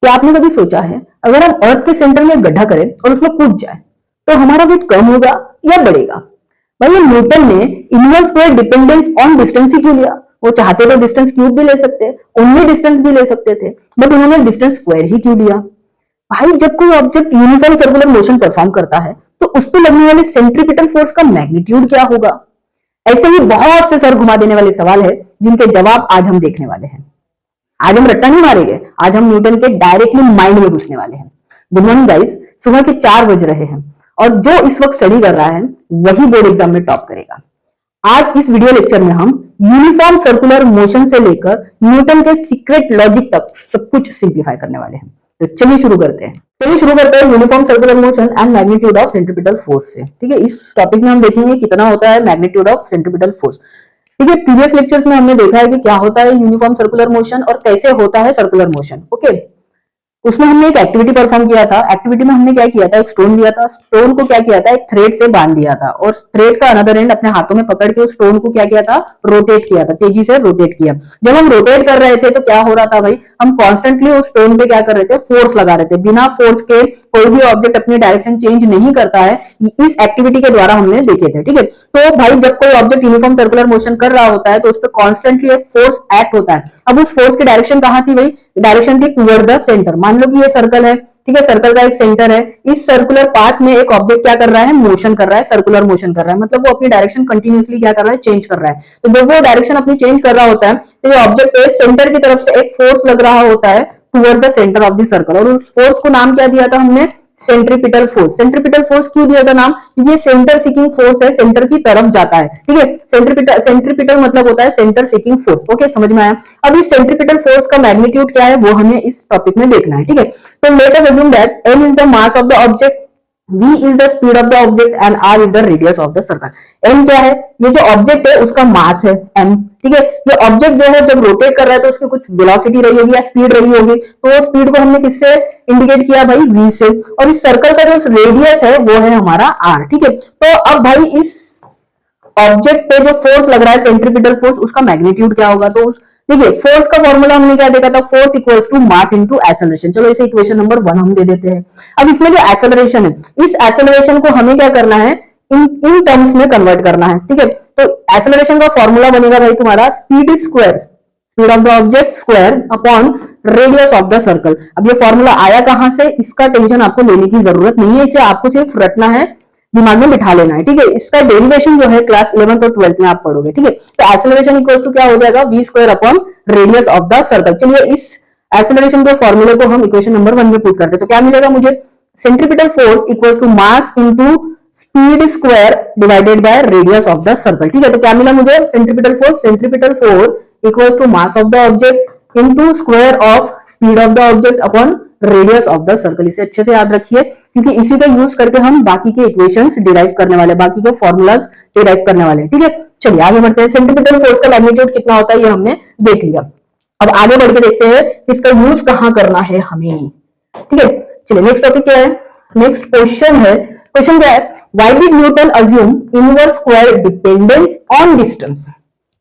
क्या आपने कभी सोचा है अगर हम अर्थ के सेंटर में गड्ढा करें और उसमें कूद जाए तो हमारा वेट कम होगा या बढ़ेगा? भाई न्यूटन ने inverse square dependence on distance ही क्यों लिया? वो चाहते तो डिस्टेंस क्यूब भी ले सकते, ओनली डिस्टेंस भी ले सकते थे, बट उन्होंने डिस्टेंस स्क्वायर ही क्यों लिया? भाई जब कोई object uniform circular motion perform करता है तो उस पर लगने वाले सेंट्रीपिटल फोर्स का मैग्नीट्यूड क्या होगा? ऐसे ही बहुत से सर घुमा देने वाले सवाल है जिनके जवाब आज हम देखने वाले हैं। आज हम रट्टा नहीं मारेंगे, आज हम न्यूटन के डायरेक्टली माइंड में घुसने वाले हैं। गुड मॉर्निंग गाइस, सुबह के 4 बज रहे हैं और जो इस वक्त स्टडी कर रहा है वही बोर्ड एग्जाम में टॉप करेगा। आज इस वीडियो लेक्चर में हम यूनिफॉर्म सर्कुलर मोशन से लेकर न्यूटन के सीक्रेट लॉजिक तक सब कुछ सिंप्लीफाई करने वाले हैं। तो चलिए शुरू करते हैं। Uniform circular motion and magnitude of centripetal force से। ठीक है, इस टॉपिक में हम देखेंगे कितना होता है मैग्नीट्यूड ऑफ सेंट्रीपिटल फोर्स। ठीक है, प्रीवियस लेक्चर्स में हमने देखा है कि क्या होता है यूनिफॉर्म सर्कुलर मोशन और कैसे होता है सर्कुलर मोशन। ओके, उसमें हमने एक एक्टिविटी परफॉर्म किया था। एक्टिविटी में हमने क्या किया था, एक स्टोन लिया था, स्टोन को क्या किया था, एक थ्रेड से बांध दिया था और थ्रेड का अनदर एंड अपने हाथों में पकड़ के उस स्टोन को क्या किया था, रोटेट किया था, तेजी से रोटेट किया। जब हम रोटेट कर रहे थे तो क्या हो रहा था भाई, हम कॉन्स्टेंटली उस स्टोन पे क्या कर रहे थे, फोर्स लगा रहे थे। बिना फोर्स के कोई भी ऑब्जेक्ट अपनी डायरेक्शन चेंज नहीं करता है, इस एक्टिविटी के द्वारा हमने देखे थे। ठीक है, तो भाई जब कोई ऑब्जेक्ट यूनिफॉर्म सर्कुलर मोशन कर रहा होता है तो उस पर कॉन्स्टेंटली एक फोर्स एक्ट होता है। अब उस फोर्स की डायरेक्शन कहां थी भाई, डायरेक्शन थी टुवर्ड द सेंटर। मान लो कि ये सर्कल है, ठीक है, सर्कल का एक सेंटर है, इस सर्कुलर पाथ में एक ऑब्जेक्ट क्या कर रहा है, मोशन कर रहा है, सर्कुलर मोशन कर रहा है, मतलब वो अपनी डायरेक्शन कंटिन्यूअसली क्या कर रहा है, चेंज कर रहा है। तो जब वो डायरेक्शन अपनी चेंज कर रहा होता है तो ये ऑब्जेक्ट पे सेंटर की तरफ से एक फोर्स लग रहा होता है towards the centre of the circle, और उस फोर्स को नाम क्या दिया था हमने, सेंट्रीपिटल फोर्स। सेंट्रीपिटल फोर्स क्यों दिया था नाम, क्योंकि ये सेंटर सीकिंग फोर्स है, सेंटर की तरफ जाता है। ठीक है, सेंट्रीपिटल मतलब होता है सेंटर सीकिंग फोर्स। ओके, समझ में आया। अब इस सेंट्रीपिटल फोर्स का मैग्नीट्यूड क्या है वो हमें इस टॉपिक में देखना है। ठीक है, तो let us assume that m is the mass of the object, v is the speed of the object and r is the radius of the circle। m क्या है, ये जो ऑब्जेक्ट है उसका मास है m। ठीक है, ये ऑब्जेक्ट जो है जब रोटेट कर रहा है तो उसकी कुछ वेलोसिटी रही होगी या स्पीड रही होगी, तो वो स्पीड को हमने किससे इंडिकेट किया भाई, v से। और इस सर्कल का जो रेडियस है वो है हमारा r। ठीक है, तो अब भाई इस ऑब्जेक्ट पे जो फोर्स लग रहा है सेंट्रीपिटल फोर्स, उसका मैग्नीट्यूड क्या होगा। तो देखिए फोर्स का फॉर्मूला हमने क्या देखा था, force equals to mass into acceleration. चलो इसे इक्वेशन नंबर 1 हम दे देते हैं। अब इसमें जो एक्सेलरेशन है, इस एक्सेलरेशन को हमें क्या करना है, इन टर्म्स में कन्वर्ट करना है। ठीक है, तो एक्सेलरेशन का फॉर्मूला बनेगा भाई तुम्हारा speed square, speed of the object square upon radius of the circle. अब ये फॉर्मूला आया कहां से, इसका टेंशन आपको लेने की जरूरत नहीं है, इसे आपको सिर्फ रटना है, दिमाग में बिठा लेना है। ठीक है, इसका डेरिवेशन जो है क्लास 11th और 12th में आप पढ़ोगे। ठीक है, तो एक्सेलरेशन इक्वल्स टू क्या हो जाएगा, v square upon radius of the circle. चलिए इस एक्सेलरेशन के फॉर्मूले को हम इक्वेशन नंबर 1 में पुट करते हैं, तो क्या मिलेगा मुझे, centripetal force equals to mass into speed square divided by radius of the circle. ठीक है, तो क्या मिला मुझे, centripetal force equals to mass of the object into square of speed of the object upon radius of the circle. इसे अच्छे से याद रखिए क्योंकि इसी का यूज करके हम बाकी के इक्वेशंस डिराइव करने वाले, बाकी के फॉर्मूलाज डिराइव करने वाले। ठीक है, चलिए आगे बढ़ते हैं। सेंट्रीपिटल फोर्स का मैग्नीट्यूड कितना होता है ये हमने देख लिया। अब आगे बढ़ के देखते हैं इसका यूज कहां करना है हमें। ठीक है, चलिए नेक्स्ट टॉपिक क्या है, नेक्स्ट क्वेश्चन है। क्वेश्चन क्या है, why did Newton assume inverse square dependence on distance.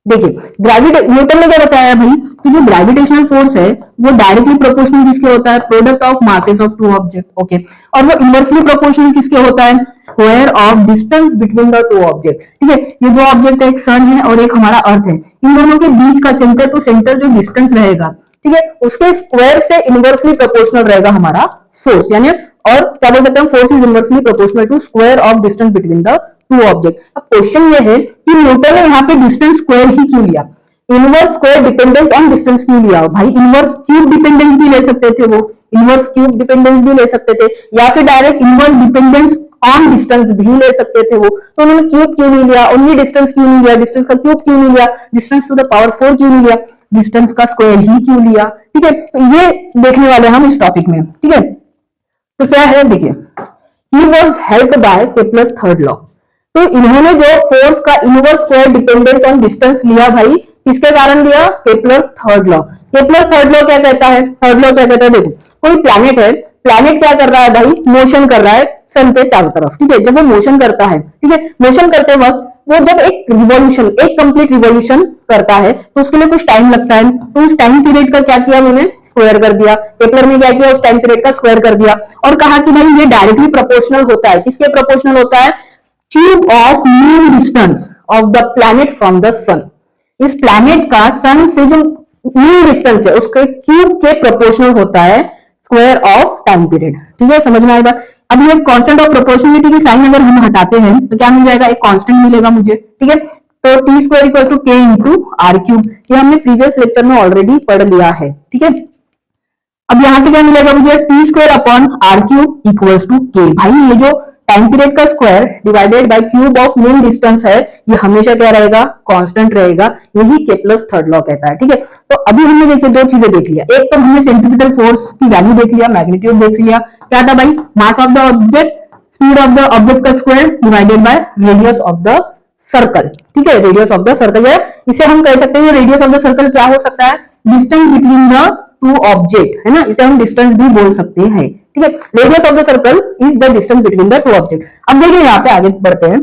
देखिए न्यूटन ने क्या बताया भाई कि जो ग्रेविटेशनल फोर्स है वो डायरेक्टली प्रोपोर्शनल किसके होता है, product of masses of two object. Okay, और वो इनवर्सली प्रोपोर्शनल किसके होता है, square of distance between the two object. ठीक है, ये दो ऑब्जेक्ट है, एक सन है और एक हमारा अर्थ है, इन दोनों के बीच का सेंटर टू सेंटर जो डिस्टेंस रहेगा, ठीक है, उसके स्क्वायर से इनवर्सली प्रोपोर्शनल रहेगा हमारा फोर्स। यानी और क्या बोल सकते हैं, force is inversely proportional to square of distance between the two object. अब क्वेश्चन ये है कि न्यूटन ने यहाँ पे डिस्टेंस स्क्वायर ही क्यों लिया, inverse square dependence on distance क्यों लिया। भाई इनवर्स क्यूब डिपेंडेंस भी ले सकते थे, वो इनवर्स क्यूब डिपेंडेंस भी ले सकते थे, या फिर direct inverse dependence on distance भी ले सकते थे वो। तो उन्होंने क्यूब क्यों नहीं लिया, ओनली डिस्टेंस क्यों नहीं लिया, डिस्टेंस का क्यूब क्यों नहीं लिया, डिस्टेंस टू द पावर 4 क्यों नहीं लिया, डिस्टेंस का स्क्वायर ही क्यों लिया। ठीक है, तो ये देखने वाले हम इस टॉपिक में। ठीक है, तो क्या है देखिए, he was helped by Kepler's third law. तो इन्होंने जो फोर्स का inverse square dependence on distance लिया भाई किसके कारण लिया, Kepler's third law. Kepler's third law क्या कहता है, थर्ड लॉ क्या कहता है, देखो कोई प्लैनेट है, प्लैनेट क्या कर रहा है भाई, मोशन कर रहा है सन के चारों तरफ। ठीक है, जब वो मोशन करता है, ठीक है, मोशन करते वक्त वो जब एक रिवॉल्यूशन, एक कंप्लीट रिवॉल्यूशन करता है तो उसके लिए कुछ टाइम लगता है, तो उस टाइम पीरियड का क्या किया मैंने, स्क्वायर कर दिया। केपलर ने क्या किया, उस टाइम पीरियड का स्क्वायर कर दिया और कहा कि भाई ये डायरेक्टली प्रोपोर्शनल होता है, किसके प्रोपोर्शनल होता है, cube of mean distance of the planet from the sun. इस प्लैनेट का सन से जो मीन डिस्टेंस है उसके क्यूब के प्रोपोर्शनल होता है स्क्वायर ऑफ टाइम पीरियड। ठीक है, समझ में आएगा। अब ये कांस्टेंट ऑफ प्रोपोर्शनलिटी की साइन अगर हम हटाते हैं तो क्या मिल जाएगा, एक कांस्टेंट मिलेगा मुझे। ठीक है, तो टी स्क्वायर इक्वल टू के इंटू आर क्यूब, ये हमने प्रीवियस लेक्चर में ऑलरेडी पढ़ लिया है। ठीक है, अब यहां से क्या मिलेगा मुझे, T square upon R cube equals to K. भाई ये जो टाइम पीरियड का square divided by cube of mean distance है, ये हमेशा क्या रहेगा, कांस्टेंट रहेगा। यही केपलर्स थर्ड लॉ कहता है। ठीक है, तो अभी हमने देखिए दो चीजें देख लिया, एक तो हमने सेंट्रीपिटल फोर्स की वैल्यू देख लिया, मैग्नीट्यूड देख लिया, क्या था भाई, mass of the object, speed of the object का square divided by radius of the circle. ठीक है, रेडियस ऑफ द सर्कल है, इसे हम कह सकते हैं रेडियस ऑफ द सर्कल क्या हो सकता है, distance between the two object, है ना, इसे हम डिस्टेंस भी बोल सकते हैं। ठीक है, radius of the circle is the distance between the two object. अब देखिए यहाँ पे आगे बढ़ते हैं।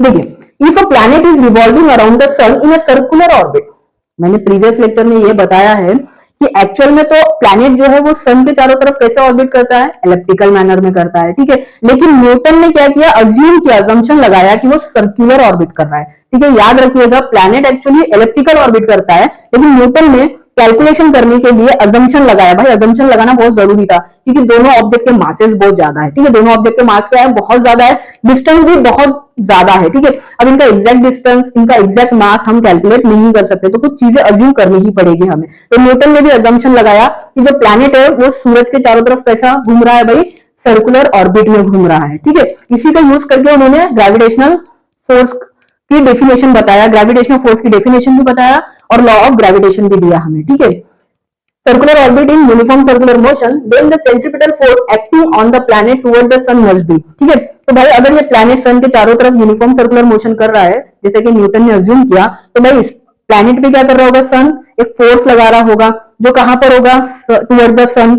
देखिए, if a planet is revolving around the sun in a circular orbit, मैंने प्रीवियस लेक्चर में ये बताया है कि एक्चुअल में तो प्लैनेट जो है वो सन के चारों तरफ कैसे ऑर्बिट करता है, एलिप्टिकल मैनर में करता है। ठीक है, लेकिन न्यूटन ने क्या किया, अज्यूम किया, अजम्पशन लगाया कि वो सर्कुलर ऑर्बिट कर रहा है। ठीक है, याद रखिएगा प्लैनेट एक्चुअली एलिप्टिकल ऑर्बिट करता है, लेकिन न्यूटन ने कैलकुलेशन करने के लिए अजम्पशन लगाया। भाई अजम्पशन लगाना बहुत जरूरी था क्योंकि दोनों ऑब्जेक्ट के मासेस बहुत ज्यादा है। ठीक है, दोनों ऑब्जेक्ट के मास क्या है, बहुत ज्यादा है, डिस्टेंस भी बहुत ज्यादा है। ठीक है, अब इनका एग्जैक्ट डिस्टेंस, इनका एग्जैक्ट मास हम कैलकुलेट नहीं कर सकते, तो कुछ चीजें अज्यूम करनी ही पड़ेगी हमें। तो न्यूटन ने भी अजम्पशन लगाया कि जो प्लैनेट है वो सूरज के चारों तरफ कैसा घूम रहा है, भाई सर्कुलर ऑर्बिट में घूम रहा है। ठीक है, इसी का यूज करके उन्होंने ग्रेविटेशनल फोर्स की डेफिनेशन बताया, ग्रेविटेशनल फोर्स की डेफिनेशन भी बताया और लॉ ऑफ ग्रेविटेशन भी दिया हमें। ठीक है, circular orbit in uniform circular motion, then the centripetal force acting on the planet toward the sun must be। ठीक है, तो भाई अगर ये प्लैनेट सन के चारों तरफ यूनिफॉर्म सर्कुलर मोशन कर रहा है जैसे कि न्यूटन ने अज्यूम किया, तो भाई इस प्लैनेट पे क्या कर रहा होगा, सन एक फोर्स लगा रहा होगा जो कहां पर होगा, टुवर्ड्स द सन,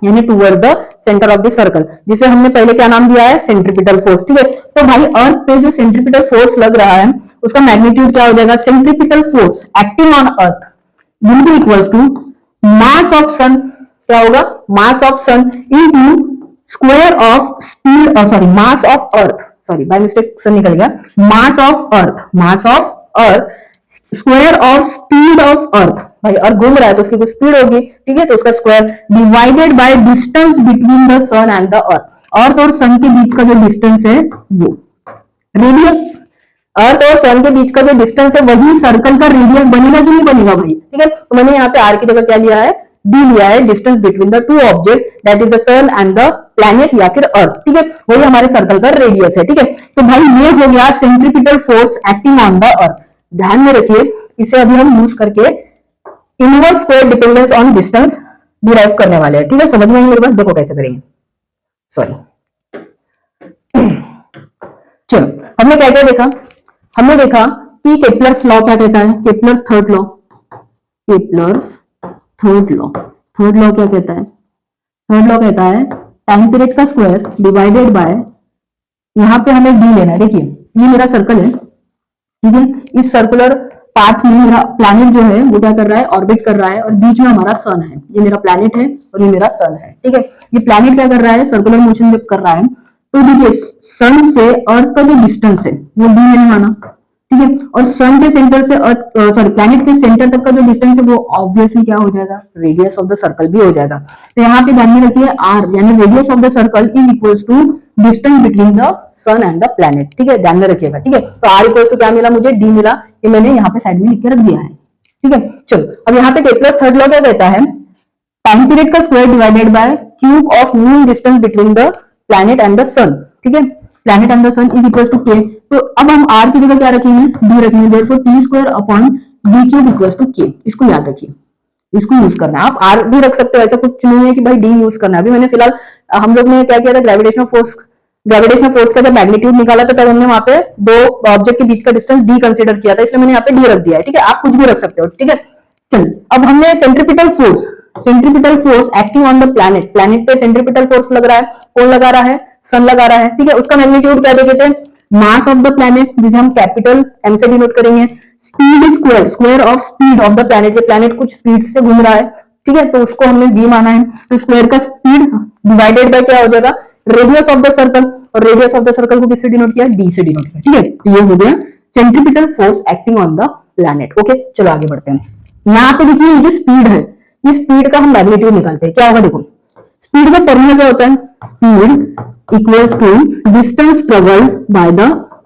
यानी towards the centre of the circle, जिसे हमने पहले क्या नाम दिया है, सेंट्रीपिटल फोर्स। ठीक है, तो भाई अर्थ पे जो सेंट्रीपिटल फोर्स लग रहा है उसका मैग्नीट्यूड क्या हो जाएगा, centripetal force acting on earth will be equals to mass of sun, क्या होगा, mass of sun into square of speed, sorry mass of earth, sorry by mistake sun निकल गया, mass of earth, mass of earth square of speed of earth. भाई earth घूम रहा है तो उसकी कुछ स्पीड होगी। ठीक है, तो उसका square divided by distance between the sun and the earth, earth और सन के बीच का जो डिस्टेंस है वो रेडियस, अर्थ और सन के बीच का जो डिस्टेंस है वही सर्कल का रेडियस बनेगा कि नहीं बनेगा भाई। ठीक है, तो मैंने यहाँ पे आर की जगह क्या लिया है, डी लिया है, distance between the two object that is the sun and the planet या फिर अर्थ। ठीक है, वही हमारे सर्कल का रेडियस है। ठीक है, तो भाई ये हो गया centripetal force acting on the अर्थ। ध्यान में रखिए, इसे अभी हम यूज करके inverse square dependence on distance derive करने वाले हैं। ठीक है, समझ में आई मेरे बात, देखो कैसे करेंगे। सॉरी चलो, हमने क्या क्या देखा, हमने देखा कि केपलर्स लॉ क्या कहता है, Kepler's third law, Kepler's third law, third law क्या कहता है, थर्ड लॉ कहता है टाइम पीरियड का स्क्वायर डिवाइडेड बाय, यहां पे हमें डी लेना है। देखिए ये मेरा सर्कल है, ठीक है, इस सर्कुलर पाथ में मेरा प्लैनेट जो है वो क्या कर रहा है, ऑर्बिट कर रहा है और बीच में हमारा सन है, ये मेरा प्लैनेट है और ये मेरा सन है। ठीक है, ये प्लैनेट क्या कर रहा है, सर्कुलर मोशन में कर रहा है, तो देखिए सन से अर्थ का जो डिस्टेंस है वो डी मैंने माना। ठीक है, और सन के सेंटर से अर्थ, सॉरी प्लैनेट के सेंटर तक का जो डिस्टेंस है वो ऑब्वियसली क्या हो जाएगा, रेडियस ऑफ द सर्कल भी हो जाएगा। तो यहाँ पे ध्यान में रखिए आर यानी radius of the circle is equals to distance between the sun and the planet. ठीक है, ध्यान में रखिएगा। ठीक है, तो आर इक्वल्स टू क्या मिला मुझे, डी मिला, ये मैंने यहाँ पे साइड में लिख के रख दिया है। ठीक है, चलो अब यहाँ पे केपलर्स थर्ड लॉ क्या कहता है, टाइम पीरियड का square divided by cube of mean distance between the planet and the sun. ठीक है, planet and the sun is equals to K. तो अब हम आर की जगह क्या रखेंगे, डी रखेंगे, therefore T square upon D cube equals to K. इसको याद रखिए, इसको यूज करना है। आप आर भी रख सकते हो, ऐसा कुछ नहीं है कि भाई डी यूज करना है। अभी मैंने फिलहाल हम लोग ने क्या किया था, ग्रेविटेशनल फोर्स का जब मैग्नीट्यूड निकाला था तब हमने वहां पे दो ऑब्जेक्ट के बीच का डिस्टेंस डी कंसीडर किया था, इसलिए मैंने यहाँ पे डी रख दिया है। ठीक है, आप कुछ भी रख सकते हो। ठीक है, चलिए अब हमने centripetal force acting on the planet, planet पे सेंट्रीपिटल फोर्स लग रहा है, कौन लगा रहा है, सन लगा रहा है। ठीक है, उसका मैग्नीट्यूड क्या देखे थे, मास ऑफ द प्लैनेट जिसे हम कैपिटल एम से डिनोट करेंगे, speed square, square of speed of the planet, ये प्लैनेट कुछ स्पीड से घूम रहा है, ठीक है, तो उसको हमने v माना है, तो स्क्वायर का स्पीड डिवाइडेड बाय क्या हो जाएगा, रेडियस ऑफ द सर्कल, और रेडियस ऑफ द सर्कल को किससे डिनोट किया, d से डिनोट किया, ठीक है, तो ये हो गया centripetal force acting on the planet. Okay, चलो आगे बढ़ते हैं। यहाँ पे देखिए ये जो स्पीड है, ये स्पीड का हम मैग्नीट्यूड निकालते हैं, क्या होगा देखो, स्पीड का फॉर्मूला क्या होता है, speed equals to distance travelled by the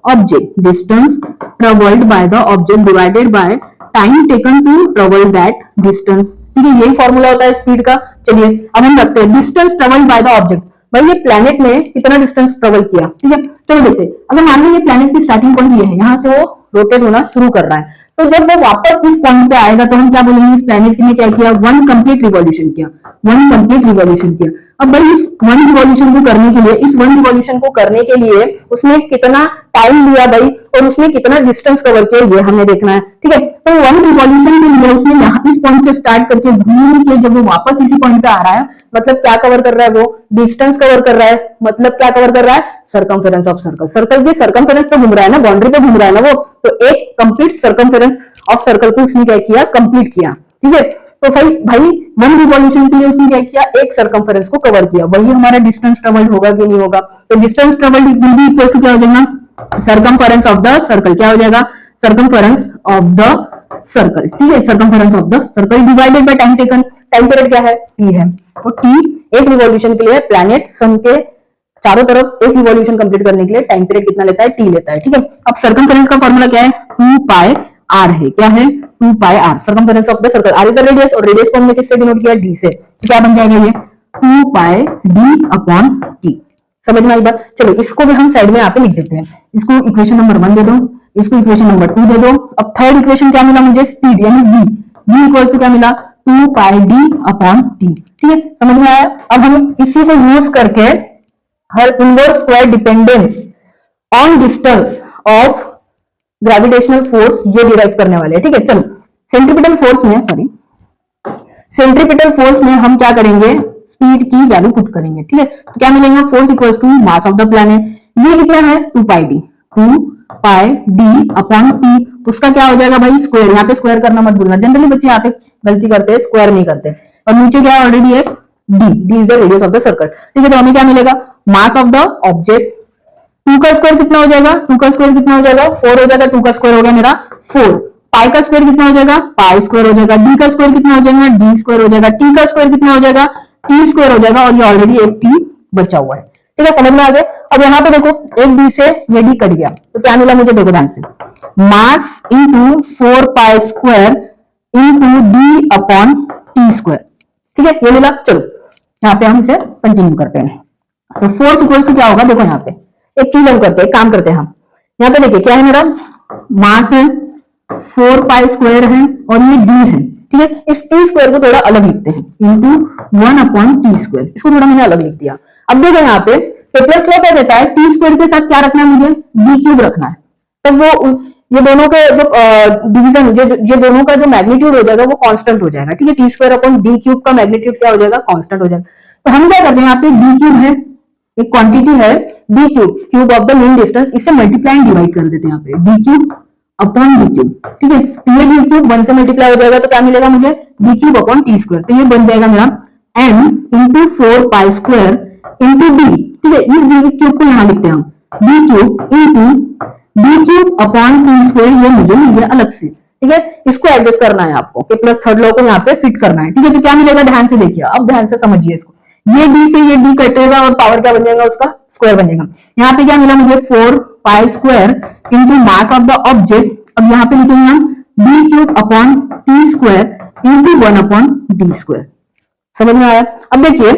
object, distance travelled by the object divided by time taken to travel that distance, ठीक है, यही फॉर्मूला होता है स्पीड का। चलिए अब हम रखते हैं distance travelled by the object, भाई ये प्लैनेट ने कितना डिस्टेंस ट्रेवल किया, ठीक है, चलो देखते हैं। अगर मान लो ये प्लैनेट की स्टार्टिंग पॉइंट ये है, यहाँ से वो रोटेट होना शुरू कर रहा है, तो जब वो वापस इस पॉइंट पे आएगा तो हम क्या बोलेंगे, इस प्लैनेट ने क्या किया, वन कंप्लीट रिवॉल्यूशन किया, वन कंप्लीट रिवॉल्यूशन किया। अब भाई इस वन रिवॉल्यूशन को करने के लिए, इस वन रिवॉल्यूशन को करने के लिए उसने कितना टाइम लिया भाई, और उसने कितना डिस्टेंस कवर किया, ये हमें देखना है, ठीक है। तो वन रिवॉल्यूशन के लिए उसने यहाँ इस पॉइंट से स्टार्ट करके घूम के जब वो वापस इसी पॉइंट पे आ रहा है, मतलब क्या कवर कर रहा है, वो डिस्टेंस कवर कर रहा है, मतलब क्या कवर कर रहा है, सर्कमफेरेंस ऑफ सर्कल, सर्कल के सर्कमफेरेंस पे घूम रहा है ना, बाउंड्री पे घूम रहा है ना वो, तो एक कंप्लीट सर्कमफेरेंस ऑफ सर्कल को उसने क्या किया, कंप्लीट किया, ठीक है। तो भाई वन रिवॉल्यूशन के लिए उसने क्या किया, एक सर्कमफेरेंस को कवर किया, वही हमारा डिस्टेंस ट्रेवल्ड होगा कि नहीं होगा, तो distance travelled will be equal to क्या हो जाएगा, सर्कमफेरेंस ऑफ द सर्कल, क्या हो जाएगा, सर्कमफेरेंस ऑफ द सर्कल, ठीक है, circumference of the circle divided by time taken, time period क्या है, t है, और t एक रिवॉल्यूशन के लिए प्लैनेट सन के चारों तरफ एक रिवॉल्यूशन कंप्लीट करने के लिए टाइम पीरियड कितना लेता है, t लेता है, ठीक है। अब सर्कमफेरेंस का फॉर्मूला क्या है, 2 पाई r है, क्या है, 2 पाई r, circumference of the circle, r is the radius, और रेडियस को हमने किससे डिनोट किया, d से, तो क्या बन जाएगा ये 2 पाई d अपॉन t, समझ में आई बात। चलो इसको भी हम साइड में यहाँ पे लिख देते हैं, इसको इक्वेशन नंबर 1 दे दो, इसको इक्वेशन नंबर 2 दे दो। अब थर्ड इक्वेशन क्या मिला मुझे, स्पीड यानी v इक्वल्स टू क्या मिला, 2 पाई d अपॉन t, ठीक है, समझ में आया। अब हम इसी को यूज करके हर inverse square dependence on distance of gravitational force ये डिराइव करने वाले हैं, ठीक है। चलो सेंट्रीपिटल फोर्स में हम क्या करेंगे, स्पीड की वैल्यू पुट करेंगे, ठीक है, तो क्या मिलेगा, force equals to mass of the planet, ये कितना है 2 पाई डी अपॉन टी, उसका क्या हो जाएगा भाई स्क्वायर, यहाँ पे स्क्वायर करना मत भूलना, जनरली बच्चे यहाँ पे गलती करते हैं, स्क्वायर नहीं करते, और नीचे क्या है ऑलरेडी है D is the radius of the circle, ठीक है। तो हमें क्या मिलेगा, मास ऑफ द ऑब्जेक्ट, 2 का स्क्वायर कितना हो जाएगा, 2 का स्क्वायर कितना हो जाएगा, 4 हो जाएगा, 2 का स्क्वायर हो गया मेरा 4, पाई का स्क्वायर कितना हो जाएगा, पाई स्क्वायर हो जाएगा, डी का स्क्वायर कितना हो जाएगा, डी स्क्वायर हो जाएगा, टी का स्क्वायर कितना हो जाएगा, टी स्क्वायर हो जाएगा, और ये ऑलरेडी एक टी बचा हुआ है, ठीक है, समझ में आ गया। अब यहाँ पे देखो एक डी से ये डी कट गया, तो क्या मिला मुझे, देखो ध्यान से, mass into 4 pi square into D upon T square, ठीक है, ये मिला। चलो यहाँ पे हम इसे कंटिन्यू करते हैं, तो फोर्स इक्वल्स टू क्या होगा, देखो यहाँ पे एक चीज हम करते हैं, काम करते हैं हम, यहाँ पे देखिए क्या है, मेरा मास है 4 पाई स्क्वायर है और ये डी है, ठीक है। इस टी स्क्वायर को थोड़ा अलग लिखते हैं, इंटू 1 अपॉन टी स्क्वायर, इसको थोड़ा मैंने अलग लिख दिया। अब देखो यहाँ पे केपलर्स लॉ क्या देता है, टी स्क्वायर के साथ क्या रखना है मुझे, डी क्यूब रखना है, तब वो ये दोनों का जो डिवीजन, ये दोनों का जो मैग्नीट्यूड हो जाएगा वो कांस्टेंट हो जाएगा, ठीक है, T square upon D cube का मैग्नीट्यूड क्या हो जाएगा, कांस्टेंट हो जाएगा। तो हम क्या करते हैं, यहाँ पे डी क्यूब है, एक क्वांटिटी है D cube, cube of the mean distance, इससे मल्टीप्लाई एंड डिवाइड कर देते हैं यहाँ पे, D cube upon D cube, ठीक है, तो ये डी क्यूब 1 से मल्टीप्लाई हो जाएगा, तो क्या मिलेगा मुझे, D cube upon T square, तो ये बन जाएगा मेरा m into 4 pi square into D, ठीक है, इस डी क्यूब को यहाँ लिखते हैं हम, D cube into D cube upon T square, ये मुझे मिल गया अलग से, ठीक है। इसको एडजस्ट करना है आपको, के प्लस थर्ड लॉ को यहाँ पे फिट करना है, ठीक है। तो क्या मिलेगा, ध्यान से देखिए, अब ध्यान से समझिए इसको, ये डी से ये डी कटेगा और पावर क्या बन जाएगा, उसका स्क्वायर बन जाएगा। यहाँ पे क्या मिला मुझे, 4 pi square into mass of the object, अब यहाँ पे लिखेंगे हम D cube upon T square into 1 upon D square, समझ में आया। अब देखिए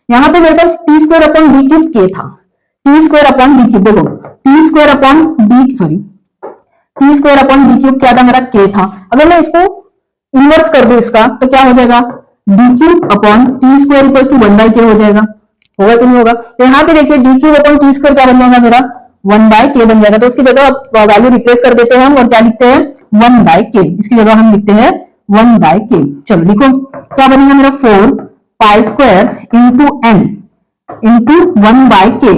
यहाँ पे मेरे पास T square upon D cube के था, T square upon D cube, देखो T square upon D, sorry T square upon D cube क्या था मेरा, के था। अगर मैं इसको इनवर्स कर दूं इसका, तो क्या हो जाएगा, D cube upon T square equal to 1 by K हो जाएगा, होगा कि नहीं होगा। तो यहाँ पे देखिए D cube upon T square क्या बन जाएगा मेरा, 1 बाई के बन जाएगा, तो उसकी जगह वैल्यू रिप्लेस कर देते हैं हम, और क्या लिखते हैं 1 बाई के, इसकी जगह हम लिखते हैं 1 बाई के। चलो लिखो क्या बनेगा मेरा, 4 pi square into N into 1 by K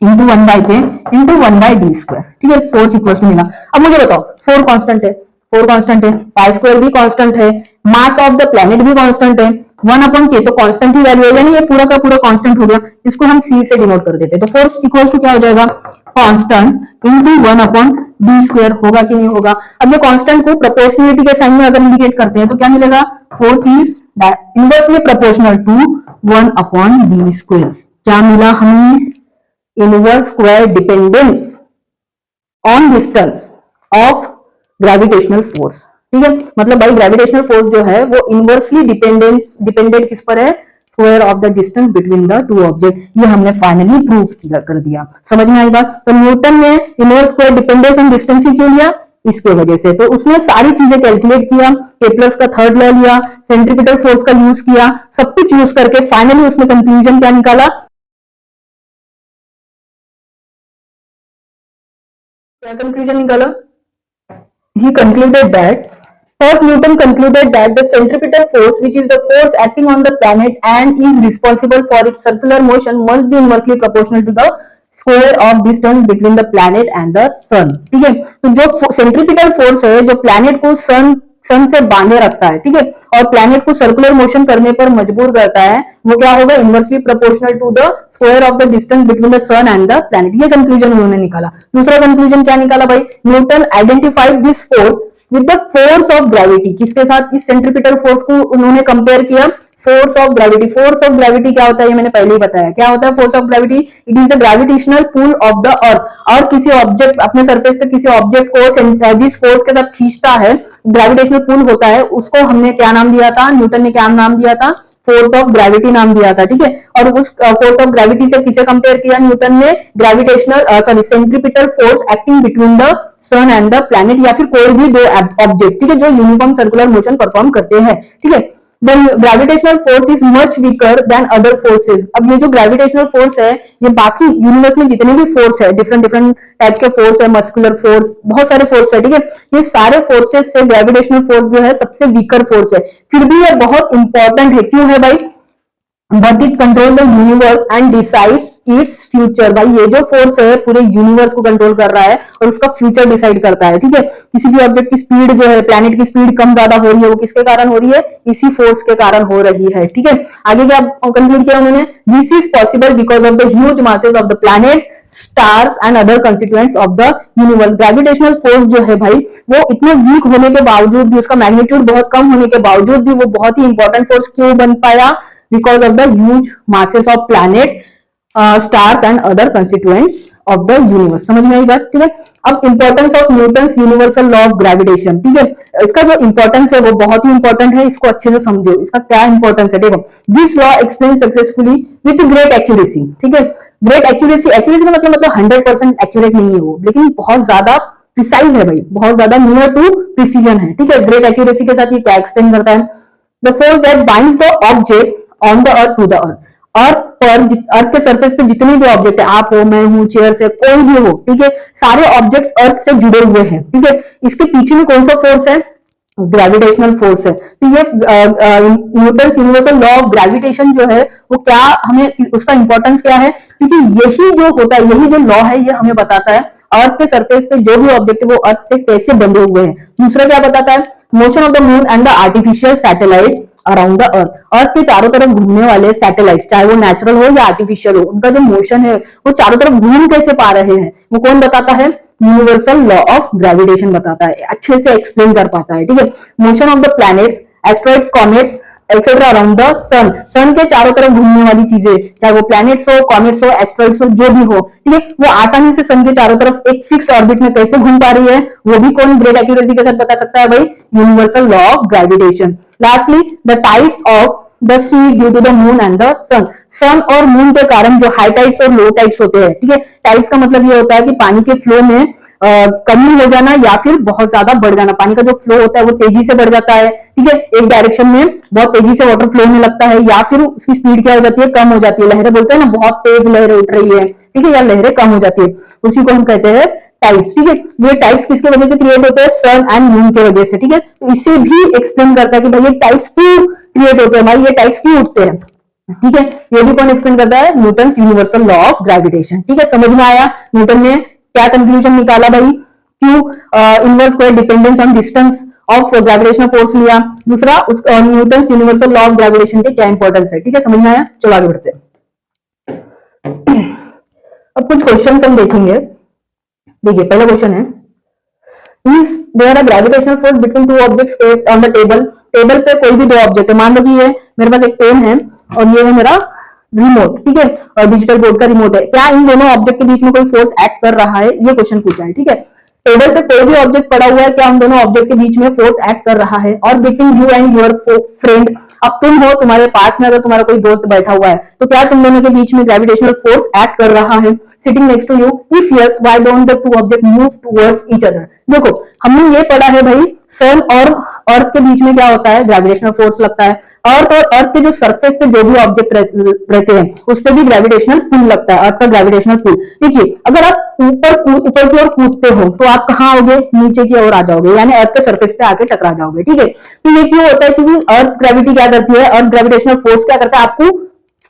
into 1/k into 1/d²। ठीक है, फोर्स इक्वल टू मिला। अब मुझे बताओ, फोर कांस्टेंट है, फोर कांस्टेंट है, पाई स्क्वायर भी कांस्टेंट है, मास ऑफ द प्लेनेट भी कांस्टेंट है, 1/k तो कांस्टेंट ही वैल्यू है, यानी ये पूरा का पूरा कांस्टेंट हो गया। इसको हम c से डिनोट कर देते हैं, तो फोर्स इक्वल टू क्या हो जाएगा, कांस्टेंट इंटू 1/d² होगा कि नहीं होगा। अब ये कांस्टेंट को प्रोपोर्शनलिटी के साइन में अगर इंडिकेट करते हैं तो क्या मिलेगा, force is inversely proportional to 1/d²। क्या मिला हमें, inverse square dependence on distance of gravitational force. ठीक है, मतलब भाई ग्रेविटेशनल फोर्स जो है वो इनवर्सली डिपेंडेंट किस पर है, square of the distance between the two object. ये हमने फाइनली प्रूव किया कर दिया। समझ में आई बात। तो न्यूटन ने inverse square dependence on distance ही क्यों लिया, इसके वजह से। तो उसने सारी चीजें कैलकुलेट किया, केपलर्स का थर्ड लॉ लिया, सेंट्रीपिटल फोर्स का यूज किया, सब कुछ यूज करके फाइनली उसने कंक्लूजन क्या निकाला, क्या कंक्लूजन निकाला, he concluded that first Newton concluded that the centripetal force, which is the force acting on the planet and is responsible for its circular motion, must be inversely proportional to the square of distance between the planet and the sun। ठीक है, तो जो centripetal force है जो planet को सन से बांधे रखता है, ठीक है, और प्लैनेट को सर्कुलर मोशन करने पर मजबूर करता है, वो क्या होगा, inversely proportional to the square of the distance between the sun and the planet. ये कंक्लूजन उन्होंने निकाला। दूसरा कंक्लूजन क्या निकाला भाई, Newton identified this force with the force of gravity. किसके साथ, इस सेंट्रीपिटल फोर्स को उन्होंने कंपेयर किया force of gravity. Force of gravity क्या होता है, ये मैंने पहले ही बताया। क्या होता है force of gravity, it is the gravitational pull of the earth. और किसी ऑब्जेक्ट अपने सरफेस पे किसी ऑब्जेक्ट को जिस फोर्स के साथ खींचता है, ग्रेविटेशनल पुल होता है, उसको हमने क्या नाम दिया था, न्यूटन ने क्या नाम दिया था, फोर्स ऑफ ग्रेविटी नाम दिया था। ठीक है, और उस फोर्स ऑफ ग्रेविटी से किसे कंपेयर किया न्यूटन ने, gravitational centripetal force acting between the sun and the planet, या फिर कोई भी दो ऑब्जेक्ट, ठीक है, जो यूनिफॉर्म सर्कुलर मोशन परफॉर्म करते हैं। ठीक है, The gravitational force is much weaker than other forces। अब ये जो ग्रेविटेशनल फोर्स है, ये बाकी यूनिवर्स में जितने भी फोर्स है, डिफरेंट डिफरेंट टाइप के फोर्स है, मस्कुलर फोर्स, बहुत सारे फोर्स है, ठीक है, ये सारे फोर्सेस से ग्रेविटेशनल फोर्स जो है सबसे वीकर फोर्स है। फिर भी ये बहुत इंपॉर्टेंट है। क्यों है भाई, but it control the universe and decides its future. भाई ये जो फोर्स है पूरे यूनिवर्स को कंट्रोल कर रहा है और उसका फ्यूचर डिसाइड करता है। ठीक है, किसी भी ऑब्जेक्ट की स्पीड जो है, प्लैनेट की स्पीड कम ज्यादा हो रही है, वो किसके कारण हो रही है, इसी फोर्स के कारण हो रही है। ठीक है, आगे क्या कंक्लूड किया उन्होंने, this is possible because of the huge masses of the planet, stars and other constituents of the universe. Gravitational force जो है भाई वो इतने वीक होने के बावजूद भी, उसका मैग्नीट्यूड बहुत कम होने के बावजूद भी वो बहुत ही इंपॉर्टेंट फोर्स क्यों बन पाया, because of the huge masses of planets, stars and other constituents of the universe। समझ में आई बात। ठीक है, अब importance of Newton's universal law of gravitation. ठीक है, इसका जो इंपॉर्टेंस है वो बहुत ही इंपॉर्टेंट है, इसको अच्छे से समझो, इसका क्या इंपॉर्टेंस है। देखो, this law explain successfully with great accuracy. ठीक है, ग्रेट एक्यूरेसी, एक्यूरेसी का मतलब 100% एक्यूरेट नहीं है वो, लेकिन बहुत ज्यादा प्रिसाइज है भाई, बहुत ज्यादा नियर टू प्रिसीजन है। ठीक है, ग्रेट एक्यूरेसी के साथ ये क्या एक्सप्लेन करता है, the force that binds the object on the earth to the earth. Earth पर, अर्थ के सरफेस पे जितने भी ऑब्जेक्ट है, आप हो, मैं हूं, चेयर से, कोई भी हो, ठीक है, सारे ऑब्जेक्ट अर्थ से जुड़े हुए हैं। ठीक है, इसके पीछे में कौन सा फोर्स है, ग्रेविटेशनल फोर्स है। तो ये Newton's universal law of gravitation जो है वो क्या हमें, उसका इंपॉर्टेंस क्या है, क्योंकि यही जो होता है, यही जो लॉ है, ये हमें बताता है अर्थ के सरफेस पे जो भी ऑब्जेक्ट है वो अर्थ से कैसे बंधे हुए हैं। दूसरा क्या बताता है, motion of the moon and the artificial satellite around the earth. Earth के चारों तरफ घूमने वाले सैटेलाइट, चाहे वो नेचुरल हो या आर्टिफिशियल हो, उनका जो मोशन है वो चारों तरफ घूम कैसे पा रहे हैं, वो कौन बताता है, यूनिवर्सल लॉ ऑफ ग्रेविटेशन बताता है, अच्छे से एक्सप्लेन कर पाता है। ठीक है, motion of the planets, asteroids, comets etcetera around the sun. Sun के चारों तरफ घूमने वाली चीजें, चाहे वो प्लैनेट्स हो, कॉमेट्स हो, एस्ट्रॉइड्स हो, जो भी हो, ठीक है, वो आसानी से सन के चारों तरफ एक फिक्स्ड ऑर्बिट में कैसे घूम पा रही है, वो भी कौन ग्रेट एक्यूरेसी के साथ बता सकता है भाई, universal law of gravitation. Lastly, the tides of the sea due to the moon and the sun. Sun और मून के कारण जो हाई टाइड्स और लो टाइड्स होते हैं, ठीक है, टाइड्स का मतलब ये होता है कि पानी के फ्लो में कमी हो जाना या फिर बहुत ज्यादा बढ़ जाना। पानी का जो फ्लो होता है वो तेजी से बढ़ जाता है, ठीक है, एक डायरेक्शन में बहुत तेजी से वाटर फ्लो होने लगता है, या फिर उसकी स्पीड क्या हो जाती है, कम हो जाती है। लहरें बोलते हैं ना, बहुत तेज लहरें उठ रही है, ठीक है, या लहरें कम हो जाती है, उसी को हम कहते हैं टाइड्स। ठीक है, ये टाइड्स किसके वजह से क्रिएट होते हैं, सन एंड मून के वजह से। ठीक है, तो इसे भी एक्सप्लेन करता है कि भाई ये टाइड्स क्यों क्रिएट होते हैं, भाई ये टाइड्स क्यों उठते हैं। ठीक है, ये भी कौन एक्सप्लेन करता है? Newton universal law of gravitation. ठीक है, समझ में आया न्यूटन ने क्या कंक्लूजन निकाला भाई? क्यों inverse square dependence on distance of gravitational force लिया। दूसरा Newton universal law of gravitation के क्या इंपॉर्टेंस है। ठीक है, समझ में आया। चलो आगे बढ़ते हैं। अब कुछ क्वेश्चन हम देखेंगे। देखिए पहला क्वेश्चन है, is there a gravitational force between two objects on the table. Table पे कोई भी दो ऑब्जेक्ट है, मान लो कि ये मेरे पास एक पेन है और ये है मेरा रिमोट। ठीक है, और डिजिटल बोर्ड का रिमोट है। क्या इन दोनों ऑब्जेक्ट के बीच में कोई फोर्स एक्ट कर रहा है? ये क्वेश्चन पूछा है। ठीक है, टेबल पे कोई भी ऑब्जेक्ट पड़ा हुआ है, क्या उन दोनों ऑब्जेक्ट के बीच में फोर्स एक्ट कर रहा है? और between you and your friend, अब तुम हो, तुम्हारे पास में अगर तुम्हारा कोई दोस्त बैठा हुआ है, तो क्या तुम दोनों के बीच में ग्रेविटेशनल फोर्स एक्ट कर रहा है? Sitting next to you, if yes why don't the two object move towards each other. देखो हमने ये पढ़ा है भाई, सन और अर्थ के बीच में क्या होता है? ग्रेविटेशनल फोर्स लगता है। अर्थ और अर्थ के जो सरफेस पे जो भी ऑब्जेक्ट रहते हैं उस पर भी ग्रेविटेशनल पुल लगता है, अर्थ का ग्रेविटेशनल पुल। देखिए अगर आप ऊपर की ओर कूदते हो तो आप कहाँ आओगे? नीचे की ओर आ जाओगे, यानी अर्थ के सरफेस पे आके टकरा जाओगे। ठीक है, तो ये क्यों होता है? क्योंकि अर्थ ग्रेविटी क्या करती है? अर्थ ग्रेविटेशनल फोर्स क्या करता है? आपको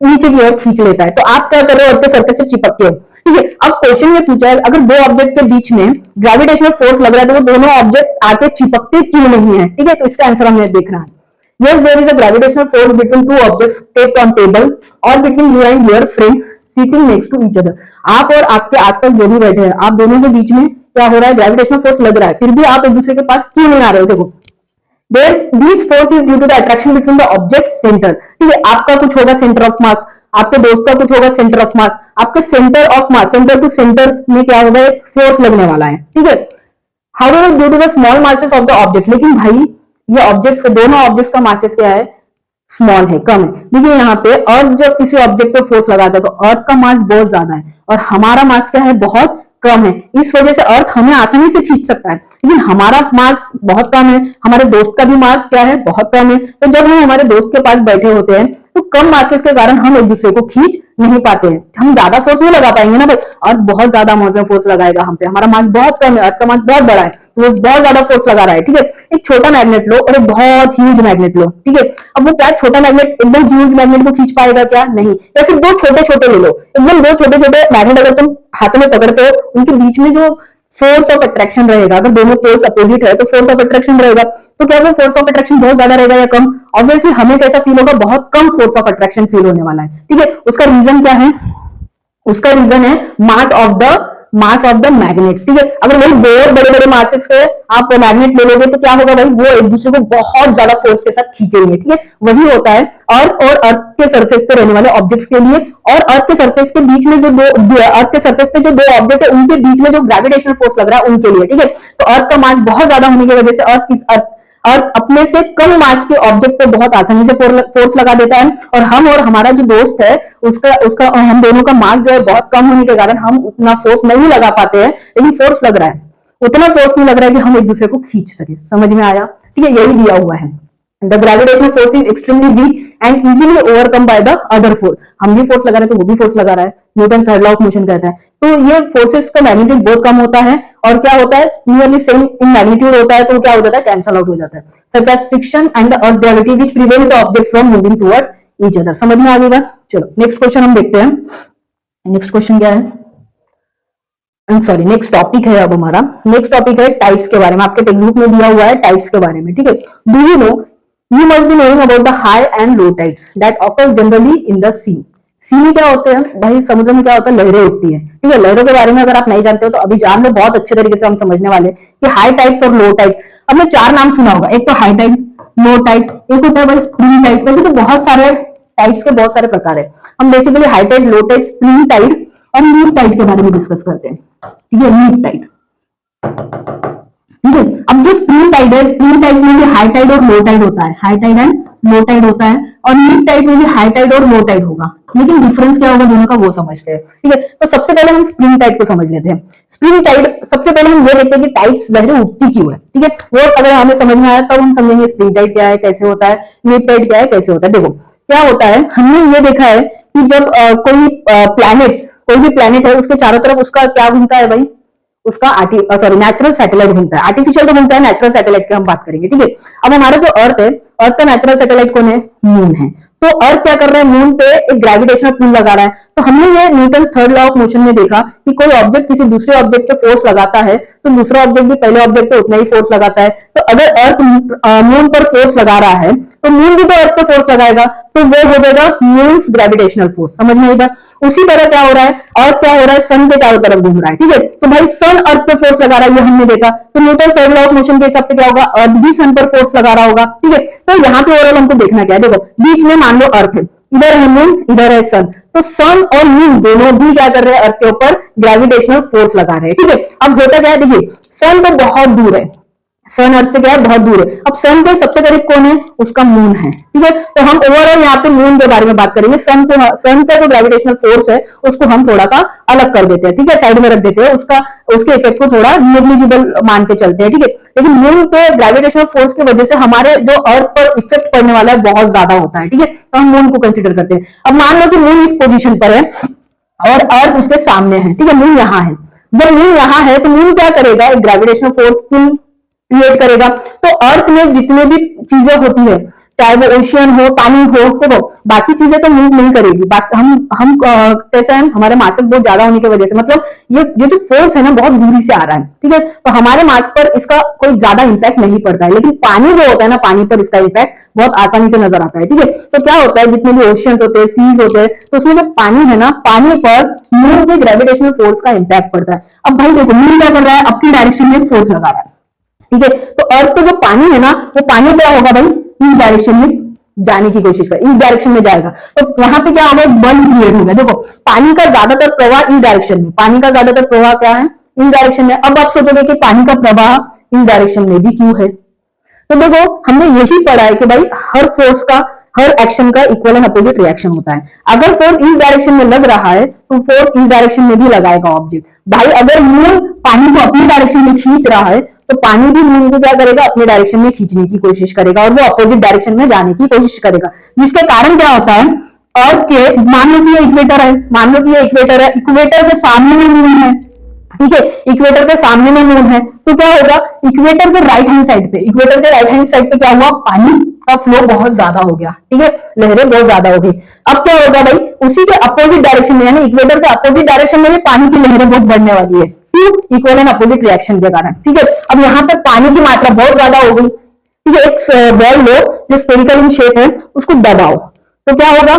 नीचे की ओर खींच लेता है। तो आप क्या कर रहे हो? अर्थ के सरफेस से चिपकते हो। ठीक है, अब क्वेश्चन ये पूछा है, अगर दो ऑब्जेक्ट के बीच में ग्रेविटेशनल फोर्स लग रहा है तो वो दोनों ऑब्जेक्ट आके चिपकते क्यों नहीं है? ठीक है, तो इसका आंसर हमें देखना है। Yes, there is a gravitational force between two objects kept on table or between you and your friends sitting next to each other. आप और आपके आसपास जो भी बैठे हैं, आप दोनों के बीच में क्या हो रहा है? ग्रेविटेशनल फोर्स लग रहा है, फिर भी आप एक दूसरे के पास क्यों नहीं आ रहे हो? देखो, this force is due to the attraction between the object center. ठीक है, आपका कुछ होगा सेंटर ऑफ मास, आपके दोस्त का कुछ होगा सेंटर ऑफ मास, आपके centre of mass, centre to centre में क्या होगा? एक फोर्स लगने वाला है। ठीक है, however due to the small masses of the object, लेकिन भाई ये ऑब्जेक्ट्स, दोनों ऑब्जेक्ट्स का मासेस क्या है? स्मॉल है, कम है। देखिए यहाँ पे अर्थ जब किसी ऑब्जेक्ट पे फोर्स लगाता है तो अर्थ का मास बहुत ज्यादा है और हमारा मास क्या है? बहुत कम है। इस वजह से अर्थ हमें आसानी से खींच सकता है, लेकिन हमारा मास बहुत कम है, हमारे दोस्त का भी मास क्या है? बहुत कम है। तो जब हम हमारे दोस्त के पास बैठे होते हैं तो कम मासेस के कारण हम एक दूसरे को खींच नहीं पाते हैं, हम ज्यादा फोर्स नहीं लगा पाएंगे ना भाई। अर्थ बहुत ज्यादा अमाउंट में फोर्स लगाएगा हम पे, हमारा मास बहुत कम है, अर्थ का मास बहुत बड़ा है, तो वो बहुत ज्यादा फोर्स लगा रहा है। ठीक है, एक छोटा मैग्नेट लो और एक बहुत ह्यूज मैग्नेट लो। ठीक है, अब वो क्या छोटा मैग्नेट एकदम ह्यूज मैग्नेट को खींच पाएगा क्या? नहीं। या फिर दो छोटे छोटे ले लो, एकदम दो छोटे छोटे मैग्नेट अगर तुम हाथों में पकड़ते हो, उनके बीच में जो फोर्स ऑफ अट्रैक्शन रहेगा, अगर दोनों पोल्स अपोजिट है तो फोर्स ऑफ अट्रैक्शन रहेगा, तो क्या वो फोर्स ऑफ अट्रैक्शन बहुत ज्यादा रहेगा या कम? ऑब्वियसली हमें कैसा फील होगा? बहुत कम फोर्स ऑफ अट्रैक्शन फील होने वाला है। ठीक है, उसका रीजन क्या है? उसका रीजन है मास ऑफ द मैग्नेट्स। ठीक है, अगर वही दो बड़े बड़े मासेस के आप मैग्नेट ले लोगे तो क्या होगा भाई? वो एक दूसरे को बहुत ज्यादा फोर्स के साथ खींचेंगे। ठीक है, वही होता है अर्थ के सरफेस पे रहने वाले ऑब्जेक्ट्स के लिए, और अर्थ के सरफेस के बीच में जो अर्थ के सरफेस पे जो दो ऑब्जेक्ट है उनके बीच में जो ग्रेविटेशनल फोर्स लग रहा है उनके लिए। ठीक है, तो अर्थ का मास बहुत ज्यादा होने की वजह से अर्थ अपने से कम मास के ऑब्जेक्ट पे बहुत आसानी से फोर्स लगा देता है, और हमारा जो दोस्त है उसका हम दोनों का मास जो है बहुत कम होने के कारण हम उतना फोर्स नहीं लगा पाते हैं, लेकिन फोर्स लग रहा है, उतना फोर्स नहीं लग रहा है कि हम एक दूसरे को खींच सके। समझ में आया? ठीक है, यही दिया हुआ है। The gravitational force is extremely weak and easily overcome by the other force. हम भी फोर्स लगा रहे हैं तो वो भी फोर्स लगा रहा है, Newton third law of motion कहता है। तो ये फोर्सेस का मैग्नीट्यूड बहुत कम होता है, और क्या होता है? नियरली सेम इन मैग्नीट्यूड होता है, तो क्या हो जाता है? कैंसल आउट हो जाता है। Such as friction and the earth gravity which prevent the object from moving towards each other. समझ में आ गई बात? चलो नेक्स्ट क्वेश्चन हम देखते हैं। नेक्स्ट क्वेश्चन क्या है? सॉरी, नेक्स्ट टॉपिक है अब हमारा। नेक्स्ट टॉपिक है टाइड्स के बारे में, आपके टेक्स्ट बुक में दिया हुआ है टाइड्स के बारे में। ठीक है, do you know, You must be knowing about the high and low tides that occurs generally in the sea. सी में क्या होते हैं भाई? समुद्र में क्या होता है? लहरें उठती हैं। ठीक है, लहरों के बारे में अगर आप नहीं जानते हो तो अभी जान लो, बहुत अच्छे तरीके से हम समझने वाले कि हाई टाइड्स और लो टाइड्स। अब मैं चार नाम सुना होगा, एक तो हाई टाइड, लो टाइड, एक होता है भाई स्प्रिंग टाइड। वैसे तो बहुत सारे टाइड्स के बहुत सारे प्रकार है, हम basically high tide, low tide, spring tide और लीप टाइड के बारे में डिस्कस करते हैं। ठीक है, लीप टाइड। ठीक है, अब जो स्प्रिंग टाइड है, स्प्रिंग टाइड में भी हाई टाइड और लो टाइड होता है, high tide and low tide होता है, और लीप टाइड में भी हाई टाइड और लो टाइड होगा, लेकिन डिफरेंस क्या होगा दोनों का वो समझते हैं। ठीक है, तो सबसे पहले हम स्प्रिंग टाइड को समझ लेते हैं। स्प्रिंग टाइड, सबसे पहले हम ये देखते हैं कि टाइड्स लहरें उठती क्यों है। ठीक है, वो अगर हमें समझ में आया तब हम समझेंगे स्प्रिंग टाइड क्या है, कैसे होता है, लीप टाइड क्या है, कैसे होता है। देखो क्या होता है, हमने ये देखा है कि जब कोई भी प्लैनेट है उसके चारों तरफ उसका क्या घूमता है भाई? उसका नेचुरल सैटेलाइट घूमता है। आर्टिफिशियल तो घूमता है, नेचुरल सैटेलाइट की हम बात करेंगे। ठीक है, अब हमारा जो अर्थ है अर्थ का नेचुरल सैटेलाइट कौन है? मून है। तो अर्थ क्या कर रहा है? मून पे एक ग्रेविटेशनल पुल लगा रहा है। तो हमने ये Newton third law of motion में देखा कि कोई ऑब्जेक्ट किसी दूसरे ऑब्जेक्ट पे फोर्स लगाता है तो दूसरा ऑब्जेक्ट भी पहले ऑब्जेक्ट पे उतना ही फोर्स लगाता है। तो अगर अर्थ मून पर फोर्स लगा रहा है तो मून भी तो अर्थ पे फोर्स लगाएगा, तो वो हो जाएगा मून्स ग्रेविटेशनल फोर्स। समझ में आएगा? उसी तरह क्या हो रहा है, अर्थ क्या हो रहा है? सन के चारों तरफ घूम रहा है, ठीक है। तो भाई सन अर्थ पे फोर्स लगा रहा है, ये हमने देखा। तो Newton third law of motion के हिसाब से क्या होगा? अर्थ भी सन पर फोर्स लगा रहा होगा, ठीक है। तो यहाँ पे ओवरऑल हमको देखना क्या है, देखो बीच में मान लो अर्थ है, इधर है मून, इधर है सन। तो सन और मून दोनों भी क्या कर रहे हैं? अर्थ के ऊपर ग्रेविटेशनल फोर्स लगा रहे हैं, ठीक है। अब होता क्या है, देखिए सन तो बहुत दूर है, सन अर्थ से क्या है? बहुत दूर है। अब सन के सबसे करीब कौन है? उसका मून है, ठीक है। तो हम ओवरऑल यहाँ पे मून के बारे में बात करेंगे। सन का जो ग्रेविटेशनल फोर्स है उसको हम थोड़ा सा अलग कर देते हैं, ठीक है, साइड में रख देते हैं, उसके इफेक्ट को थोड़ा नेग्लिजिबल मान के चलते हैं, ठीक है। लेकिन मून पे ग्रेविटेशनल फोर्स की वजह से हमारे जो अर्थ पर इफेक्ट पड़ने वाला है बहुत ज्यादा होता है, ठीक है। तो हम मून को कंसिडर करते हैं। अब मान लो कि मून इस पोजिशन पर है और अर्थ उसके सामने है, ठीक है, मून यहाँ है। जब मून यहाँ है तो मून क्या करेगा? एक ग्रेविटेशनल फोर्स क्रिएट करेगा। तो अर्थ में जितने भी चीजें होती है, चाहे वो ओशियन हो, पानी हो, तो बाकी चीजें तो मूव नहीं करेगी। हम कैसा है, हमारे मासेस बहुत ज्यादा होने की वजह से, मतलब ये जो फोर्स है ना बहुत दूरी से आ रहा है, ठीक है। तो हमारे मास पर इसका कोई ज्यादा इंपैक्ट नहीं पड़ता है, लेकिन पानी जो होता है ना, पानी पर इसका इंपैक्ट बहुत आसानी से नजर आता है, ठीक है। तो क्या होता है, जितने भी ओशियंस होते हैं, सीज होते हैं, तो उसमें जो पानी है ना, पानी पर मून के ग्रेविटेशनल फोर्स का इंपैक्ट पड़ता है। अब भाई देखो मून क्या कर रहा है? अपनी डायरेक्शन में फोर्स लगा रहा है, ठीक है। तो अर्थ पे जो पानी है ना, वो पानी क्या होगा भाई? इस डायरेक्शन में जाने की कोशिश कर, इस डायरेक्शन में जाएगा। तो यहाँ पे क्या होगा? एक बंच क्रिएट होगा। देखो पानी का ज्यादातर प्रवाह इस डायरेक्शन में, पानी का ज्यादातर प्रवाह क्या है? इस डायरेक्शन में। अब आप सोचोगे कि पानी का प्रवाह इस डायरेक्शन में भी क्यों है? तो देखो हमने यही पढ़ा है कि भाई हर फोर्स का, हर एक्शन का इक्वल एंड अपोजिट रिएक्शन होता है। अगर फोर्स इस डायरेक्शन में लग रहा है तो फोर्स इस डायरेक्शन में भी लगाएगा ऑब्जेक्ट। भाई अगर मून पानी को अपनी डायरेक्शन में खींच रहा है तो पानी भी मून को क्या करेगा? अपनी डायरेक्शन में खींचने की कोशिश करेगा और वो अपोजिट डायरेक्शन में जाने की कोशिश करेगा। जिसके कारण क्या होता है, अर्थ के, मान लो कि ये इक्वेटर है, मान लो कि ये इक्वेटर है, इक्वेटर के सामने में मून है, ठीक है, इक्वेटर के सामने में मून है। तो क्या होगा? इक्वेटर के राइट हैंड साइड पे, इक्वेटर के राइट हैंड साइड पे क्या हुआ? पानी का फ्लो बहुत ज्यादा हो गया, ठीक है, लहरें बहुत ज्यादा हो गई। अब क्या होगा भाई? उसी के अपोजिट डायरेक्शन में, यानी इक्वेटर के अपोजिट डायरेक्शन में भी पानी की लहरें बहुत बढ़ने वाली है, क्यों? इक्वल एंड अपोजिट रिएक्शन के कारण, ठीक है। अब यहाँ पे पानी की मात्रा बहुत ज्यादा हो गई, ठीक है। एक बॉल लो जो स्फेरिकल इन शेप है, उसको दबाओ तो क्या होगा?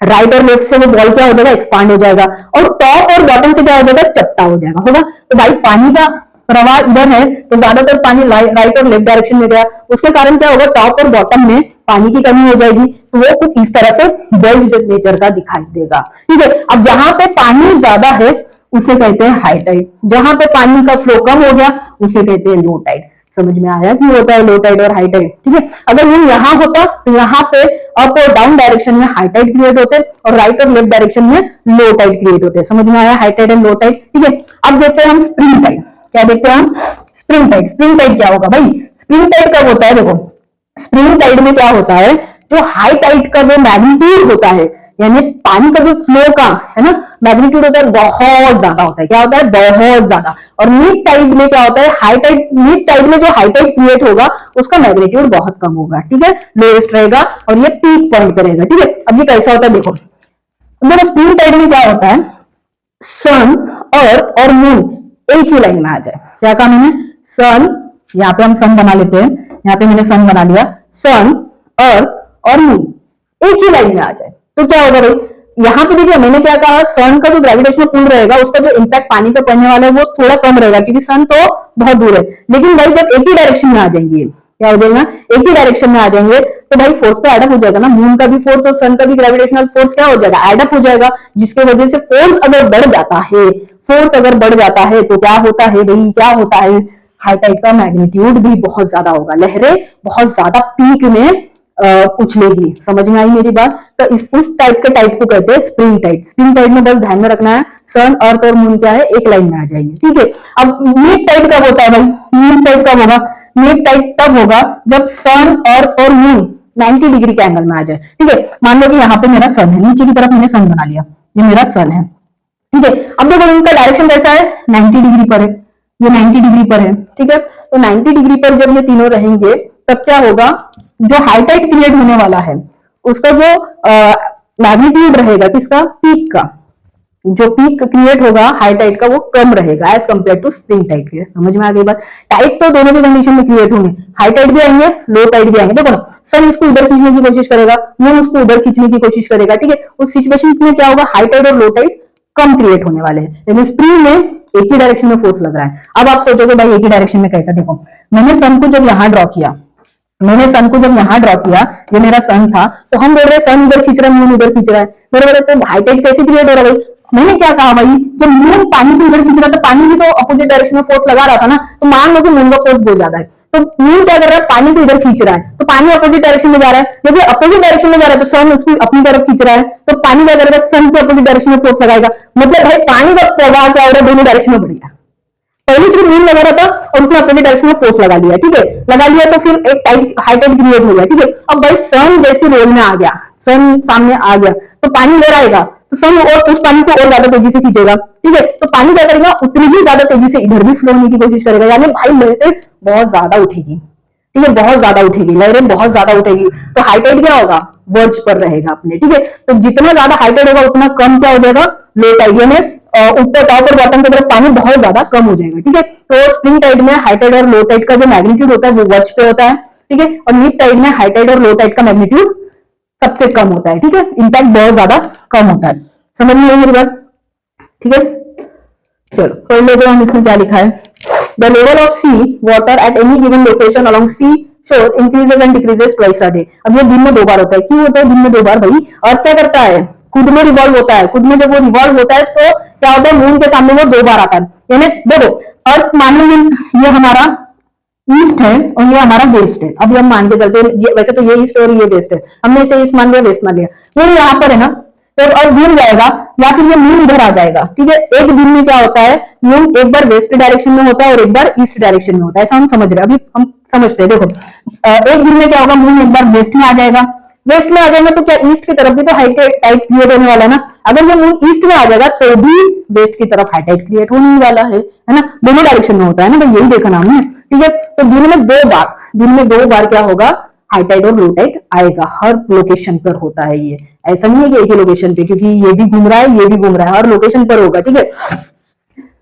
राइट और लेफ्ट से वो बॉल क्या हो जाएगा? एक्सपांड हो जाएगा, और टॉप और बॉटम से क्या हो जाएगा? चपटा हो जाएगा, होगा। तो भाई पानी का प्रवाह इधर है तो ज्यादातर पानी राइट और लेफ्ट डायरेक्शन में गया, उसके कारण क्या होगा? टॉप और बॉटम में पानी की कमी हो जाएगी। तो वो कुछ इस तरह से बेल्ट नेचर का दिखाई देगा, ठीक है। अब जहां पे पानी ज्यादा है उसे कहते हैं हाई टाइड, जहां पे पानी का फ्लो कम हो गया उसे कहते हैं लो टाइड। समझ में आया कि होता है लो टाइड और हाई टाइड, ठीक है। अगर मून यहाँ होता तो यहाँ पे अप और डाउन डायरेक्शन में हाई टाइड क्रिएट होते और राइट और लेफ्ट डायरेक्शन में लो टाइड क्रिएट होते। समझ में आया? High tide and low tide, ठीक है। अब देखते हैं हम स्प्रिंग टाइड। क्या देखते हैं हम? Spring Tide. स्प्रिंग टाइड क्या होगा भाई? स्प्रिंग टाइड कब होता है? देखो स्प्रिंग टाइड में क्या होता है, जो हाई टाइड का जो मैग्नीट्यूड होता है, यानी पानी का जो फ्लो का है ना मैग्नीट्यूड होता है, बहुत ज्यादा होता है। क्या होता है? बहुत ज्यादा। और मिड टाइड में क्या होता है? हाई टाइड, मिड टाइड में जो हाई टाइड क्रिएट होगा उसका मैग्नीट्यूड बहुत कम होगा, ठीक है, लोएस्ट रहेगा और ये पीक पॉइंट पे रहेगा, ठीक है। अब ये कैसा होता है देखो, स्प्रिंग टाइड में क्या होता है? सन, अर्थ और मून एक ही लाइन में आ जाए। क्या कहा मैंने? सन, यहाँ पे हम सन बना लेते हैं, यहाँ पे मैंने सन बना लिया, सन, अर्थ और मून एक ही लाइन में आ जाए तो क्या होगा भाई? यहाँ पे देखिए मैंने क्या कहा, सन का जो ग्रेविटेशनल पुल रहेगा उसका जो इंपैक्ट पानी पे पड़ने वाला है वो थोड़ा कम रहेगा, क्योंकि सन तो बहुत दूर है। लेकिन भाई जब एक ही डायरेक्शन में आ जाएंगे, क्या हो जाएगा? एक ही डायरेक्शन में आ जाएंगे तो भाई फोर्स तो एडअप हो जाएगा ना, मून का भी फोर्स और सन का भी ग्रेविटेशनल फोर्स क्या हो जाएगा? एडअप हो जाएगा, जिसकी वजह से फोर्स अगर बढ़ जाता है, फोर्स अगर बढ़ जाता है तो क्या होता है भाई? क्या होता है? हाई टाइड का मैग्नीट्यूड भी बहुत ज्यादा होगा, लहरें बहुत ज्यादा पीक में उछलेगी। समझ में आई मेरी बात? तो उस टाइप के टाइप को कहते हैं स्प्रिंग टाइड। स्प्रिंग टाइड में बस ध्यान में रखना है, सन, अर्थ और मून क्या है? एक लाइन में आ जाएंगे, ठीक है। अब मिड टाइड कब होता है भाई? मिड टाइड कब होगा? मिड टाइड तब होगा जब सन, अर्थ और मून 90 डिग्री के एंगल में आ जाए, ठीक है। मान लो कि यहाँ पे मेरा सन है, नीचे की तरफ मैंने सन बना लिया, ये मेरा सन है, ठीक है। अब देखो इनका डायरेक्शन कैसा है? 90 डिग्री पर है, ये 90 डिग्री पर है, ठीक है। तो 90 डिग्री पर जब ये तीनों रहेंगे तब क्या होगा? जो हाई टाइड क्रिएट होने वाला है उसका जो मैग्नीट्यूड रहेगा किसका, पीक का, जो पीक क्रिएट होगा हाई टाइड का वो कम रहेगा as compare to spring tide के। समझ में आ गई बात। टाइड तो दोनों भी कंडीशन में क्रिएट होंगे, हाई टाइड भी आएंगे लो टाइड भी आएंगे। देखो ना, सन इसको इधर खींचने की कोशिश करेगा, मून उसको उधर खींचने की कोशिश करेगा, ठीक है। उस सिचुएशन में क्या होगा, हाई टाइड और लो टाइड कम क्रिएट होने वाले हैं, लेकिन स्प्रिंग में एक ही डायरेक्शन में फोर्स लग रहा है। अब आप सोचोगे भाई एक ही डायरेक्शन में कैसा, देखो मैंने सन को जब यहाँ ड्रॉ किया, मैंने सन को जब यहाँ ड्रॉ किया, ये मेरा सन था, तो हम बोल रहे हैं सन इधर खींच रहा है, मून इधर खींच रहा है, बराबर है। तो हाई टाइड कैसे क्रिएट हो रहा है भाई, मैंने क्या कहा भाई, जब मून पानी को इधर खींच रहा था, पानी भी तो अपोजिट डायरेक्शन में फोर्स लगा रहा था ना, तो मान लो कि मून का फोर्स बहुत ज्यादा है, तो मून क्या कर रहा है, पानी को इधर खींच रहा है, तो पानी अपोजिट डायरेक्शन में जा रहा है। जब ये अपोजिट डायरेक्शन में जा रहा है तो सन उसकी अपनी तरफ खींच रहा है, तो पानी क्या करेगा, सन के अपोजिट डायरेक्शन में फोर्स लगाएगा। मतलब भाई पानी का प्रवाह क्या हो रहा है, दोनों डायरेक्शन में बढ़ेगा। पहले सिर्फ मून लगा रहा था और उसने अपोजिट डायरेक्शन में फोर्स लगा लिया, ठीक है, लगा लिया तो फिर एक हाई टाइड क्रिएट हो गया, ठीक है। अब भाई सन जैसे रोल में आ गया, सन सामने आ गया, तो पानी इधर आएगा, तो सन और उस पानी को और ज्यादा तेजी से खींचेगा, ठीक है। तो पानी क्या करेगा, उतनी ही ज्यादा तेजी से इधर भी फ्लो होने की कोशिश करेगा, यानी भाई लहरें बहुत ज्यादा उठेगी, ठीक है, बहुत ज्यादा उठेगी, लहरें बहुत ज्यादा उठेगी। तो हाई टाइड क्या होगा, वर्ज पर रहेगा अपने, ठीक है। तो जितना ज्यादा हाई टाइड होगा उतना कम क्या हो जाएगा, लो टाइड, यानी ऊपर टॉप और बॉटम की तरफ पानी बहुत ज्यादा कम हो जाएगा, ठीक है। तो स्प्रिंग टाइड में हाई टाइड और लो टाइड का जो मैग्नीट्यूड होता है वो वर्ज पे होता है, ठीक है। और नीप टाइड में हाई टाइड और लो टाइड का मैग्नीट्यूड सबसे कम होता है, ठीक है, इंपैक्ट बहुत ज्यादा कम होता है। समझ में आई मेरी बात, ठीक है। चलो पढ़ लेते हैं हम इसमें क्या लिखा है। The level of sea water at any given location along sea shore increases and decreases twice a day. अब ये दिन में 2 बार होता है, क्यों होता है दिन में 2 बार भाई, अर्थ क्या करता है, खुद में रिवॉल्व होता है, खुद में जब वो रिवॉल्व होता है तो क्या होता है, मून के सामने वो 2 बार आता है। यानी देखो अर्थ मान लो ये हमारा ईस्ट है और ये हमारा वेस्ट है, अभी हम मान के चलते हैं वैसे तो ये ईस्ट और ये वेस्ट है, हमने इसे ईस्ट मान लिया वेस्ट मान लिया, वो यहाँ पर है ना, तो और घूम जाएगा या फिर ये मून इधर आ जाएगा, ठीक है। एक दिन में क्या होता है, मून एक बार वेस्ट डायरेक्शन में होता है और एक बार ईस्ट डायरेक्शन में होता है, ऐसा हम समझ रहे हैं, अभी हम समझते हैं। देखो एक दिन में क्या होगा, मून एक बार वेस्ट में आ जाएगा, वेस्ट में आ जाएगा तो क्या ईस्ट की तरफ भी तो हाई टाइड क्रिएट होने वाला है ना। अगर ये मून ईस्ट में आ जाएगा तो भी वेस्ट की तरफ हाई टाइड क्रिएट होने वाला है ना, दोनों डायरेक्शन में होता है ना भाई, यही देखा ना हमने, ठीक है। तो दिन में 2 बार क्या होगा, हाई टाइड और लो टाइड आएगा, हर लोकेशन पर होता है ये, ऐसा नहीं है कि एक ही लोकेशन पे, क्योंकि ये भी घूम रहा है ये भी घूम रहा है, हर लोकेशन पर होगा, ठीक है।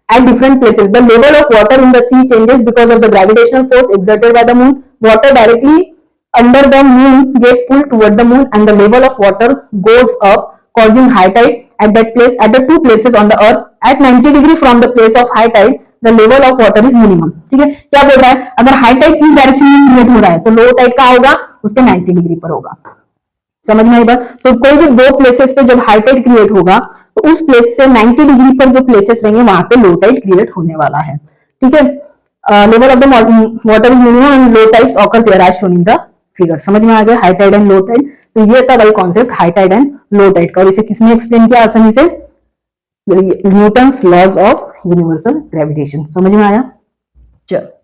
At different places, the level of water in the sea changes because of the gravitational force exerted by the moon. Water directly under the moon get pulled toward the moon, and the level of water goes up, causing high tide at that place. At the 2 places on the earth, at 90 degree from the place of high tide, the level of water is minimum. ठीक है, क्या बोल रहा है, अगर high Tide इस direction में create हो रहा है तो लो टाइड का होगा उसके 90 डिग्री पर होगा। समझ में आई बात। तो कोई भी 2 प्लेसेस पे जब हाई टाइड क्रिएट होगा तो उस प्लेस से 90 डिग्री पर जो प्लेसेस रहेंगे वहां पे लो टाइड क्रिएट होने वाला है, ठीक है। Level of the water is minimum and low tides occur there as shown in the figure. समझ में आ गया high tide and low tide. तो ये था भाई concept high tide and low tide का, और इसे किसने एक्सप्लेन किया आसानी से, Newton's laws of universal gravitation. समझ में आया, चलो।